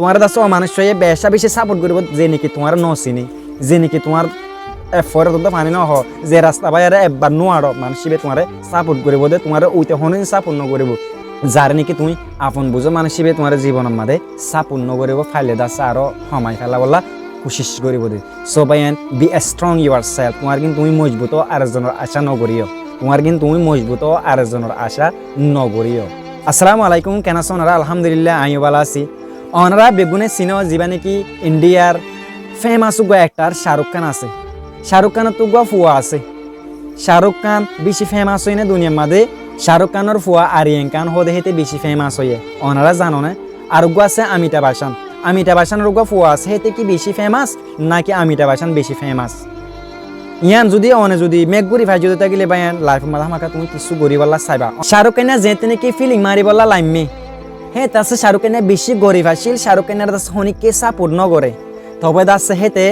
তোমার দাস অমানুষ হয়ে বেশা বেশি সাপোর্ট করব যে নাকি তোমার নচিনি যে নাকি তোমার এফরে তো পানি নহ যে রাস্তা বাইরে একবার নোয়ার মানুষে তোমার সাপোর্ট করব দে তোমার ওইতে হনিন সাপোর্ট নকরিব যার নাকি তুমি আপন বুঝো মানুষে তোমার জীবনের মাঝে সাপোর্ট নকরিব ফাইলে দাস আরো সময় ফেলা বলা কোশিশ করিব দে সো বাইন বি স্ট্রং ইউর সেলফ তোমার কিন্তু তুমি মজবুত আরেকজনের আশা নকরিও তোমার কিন্তু তুমি মজবুত আরেকজনের আশা নকরিও আসসালামু আলাইকুম কেন আছো ওনারা আলহামদুলিল্লাহ আমি ভালো আছি ওনারা বেগুনে চিনো যিবা নাকি ইন্ডিয়ার ফেমাস অ্যাক্টর শাহরুখ খান আছে শাহরুখ খানের তো ফুয়া আছে শাহরুখ খান বেশি ফেমাস হয় না দুনিয়ার মাঝে শাহরুখ খানের ফুয়া আরিয়ান খান হদে হেতে বেশি ফেমাস হয়ে ওনারা জানো না আর আছে অমিতাভ বচ্চনের ফুয়া আছে হেতে কি বেশি ফেমাস নাকি অমিতাভ বচ্চন বেশি ফেমাস ইয়ান যদি অনে যদি মেঘগুড়ি ভাই যদি থাকিলে বায়ান লাইফ মাথা মাখা তুমি কিছু গরিবাল্লা চাইবা শাহরুখ খানে যেতে নাকি ফিলিং মারিবল্লা লাইমে হে তাছে শাহরুখ খানে বেশি গরিব আসিল শাহরুখ খানের হনিকে সাপোর্ট নকরে তবে দাসে হেতে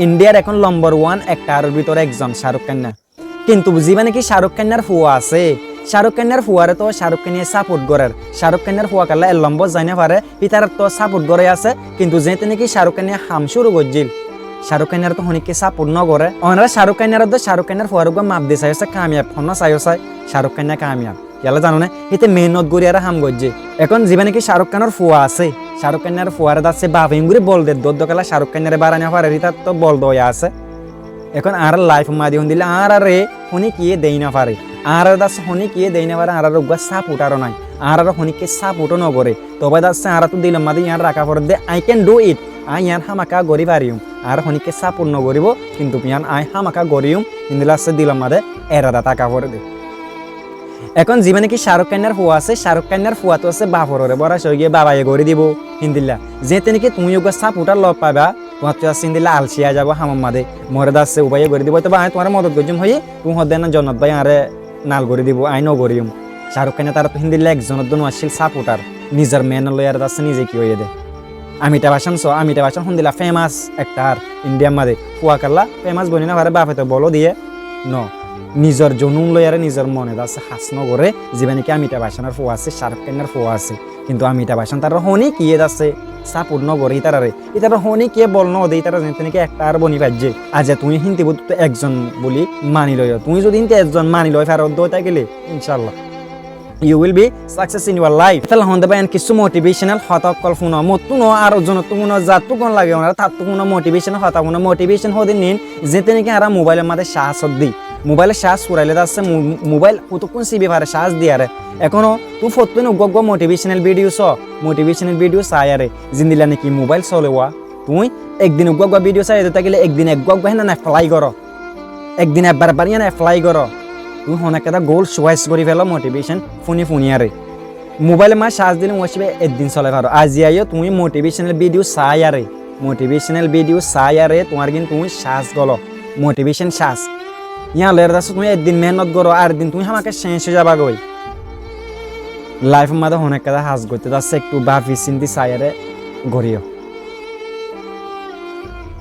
ইন্ডিয়ার এখন নম্বর 1 অ্যাক্টরের ভিতরে একজন শাহরুখ খান কিন্তু বুঝিবা নাকি শাহরুখ খানের ফুয়া আছে শাহরুখ খানের ফুয়ারে তো শাহরুখ খানিয়ে সাপোর্ট করার শাহরুখ খানের ফুয়া কাল্লা এর লম্ব যাই না পারে পিতার তো সাপোর্ট করে আছে কিন্তু যেতে নাকি শাহরুখ খানিয়ে হাম শুরু করছিল শাহরুখ খানের তো হনিকে সাপোর্ট নকরে ওনারা শাহরুখ খানের ফুয়ার মাপ দিয়ে চাইছে কামিয়াব ফোন চাইও চাই শাহরুখ খানিয়া কামিয়াব ইয়ালা জানো না এতে মেহনত করি আর হাম গজ্জে এখন যিবা নাকি শাহরুখ খানের ফুয়া আছে শাহরুখ খানের ফুয়ারে দাচ্ছে বাপিম করে বল দে দোকালা শাহরুখ খানের বাড়ানো পারে তার তো বল দয়া আছে এখন আর লাইফ মাদি হন দিলে আর রে হনি কিয়ে দেই না পারে আর দাস হনি কিয়ে দেই না পারে আর রোগা সাপ উঠারও নাই আর হনিকে সাপ উঠো নগরে তবে দাচ্ছে আর তো দিলাম মাদি ইয়ার রাখা পরে দে আই ক্যান ডু ইট আই ইয়ান হামাকা গরি পারিম আর হনিকে সাপ উঠ নগরিব কিন্তু ইয়ান আই হামাকা গরিম কিন্তু লাস্টে দিলাম মাদে এরাদা টাকা পরে দে এখন যিবা নাকি শাহরুখ খানের ফুয়া আছে শাহরুখ খানের ফুয়া তো আছে বাপরে বরাস হয়ে গিয়ে বাবাই গড়ি দিব হিন্দিল্লা যেতে নাকি তুমি সাপ উঠার লব পাবা তোমার তো সিন্দিল্লা আলসিয়া যাবো হামার মাদে মরে দাসে উপায় গড়ি দিব তো আই তোমার মদত করছিম হই তুমি হদ না জনত ভাই আরে নাল গড়ি দিব আই নগরিম শাহরুখ খানে তার হিন্দিল্লা একজনের দন আসছিল সাপ উঠার নিজের মেন লয়ার দাসে নিজে কি হয়ে দে অমিতাভ বচ্চন হিন্দিল্লা ফেমাস অ্যাক্টর ইন্ডিয়ার মাদে ফুয়া কাল্লা ফেমাস বনি না পারে বাপে তো বলো দিয়ে ন নিজের জনুন লয়ারে নিজের মনে আছে হাস নগরে যিবা নাকি অমিতাভ বচ্চনের ফুয়া আছে শাহরুখ খানের ফুয়া আছে কিন্তু অমিতাভ বচ্চন তার হনি কিয়ে আছে সাপোর্ট নগরে ইতারে ইতার হনি কে বল ন দে ইতারা যেতে নাকি একটা আর বনি পাইছে আজ তুমি হিন্দি তো একজন বলি মানি লয় তুমি যদি হিন্দি একজন মানি লয় ফেরত দইতা গেলে ইনশাআল্লাহ you will be success in your life তাহলে হন্দ বাইন কিছু মোটিভেশনাল হতা কল ফোন মতু ন আর জন তো কোন জাতু কোন লাগে ওনারা তাত কোন মোটিভেশন হতা কোন মোটিভেশন হদিন নিন যেতে নাকি আর মোবাইলের মধ্যে সাহস দি মোবাইলে সাহস পুরাইলে যাচ্ছে মোবাইল কতক্ষণ সিবি পারে সাহস দিয়ে আরে এখনো তুই ফটোন গগ মোটিভেশনাল ভিডিও চাই আরে জিন্দিলা নাকি মোবাইল চলেওয়া তুই একদিন গগ ভিডিও চাই দিতে গেলে একদিন এক গগ হেনা না ফ্লাই করো একদিন একবার বাড়িয়ে না ফ্লাই করো তুই হনাকে গোল চয়েস করে ফেলো মোটিভেশন ফুনি আরে মোবাইলে মা সাজ দিলে ওসবে একদিন চলে পারো আজি আইও তুমি মোটিভেশনাল ভিডিও চাই আরে তোমার কিন্তু তুমি সাজ গলো মোটিভেশন সাজ ইয়া লের দাস তুমি একদিন মেহনত করো আর দিন তুমি আমাকে শেষ হয়ে যাবা গই লাইফ মাঝে অনেক কথা হাজ করতে যাচ্ছে একটু ভাবি চিন্তি চাই আরে গড়িও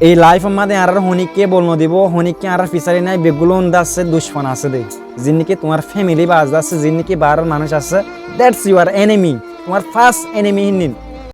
এই লাইফ মাঝে আর হনিকে বল দিব হনিকে আর ফিসারি নাই বেগুলো আছে দুশ্মন আছে দে যিনিকে তোমার ফ্যামিলি বাজ আছে যিনিকে বারোর মানুষ আছে দ্যাটস ইউর এনিমি তোমার ফার্স্ট এনিমি হিন্দিন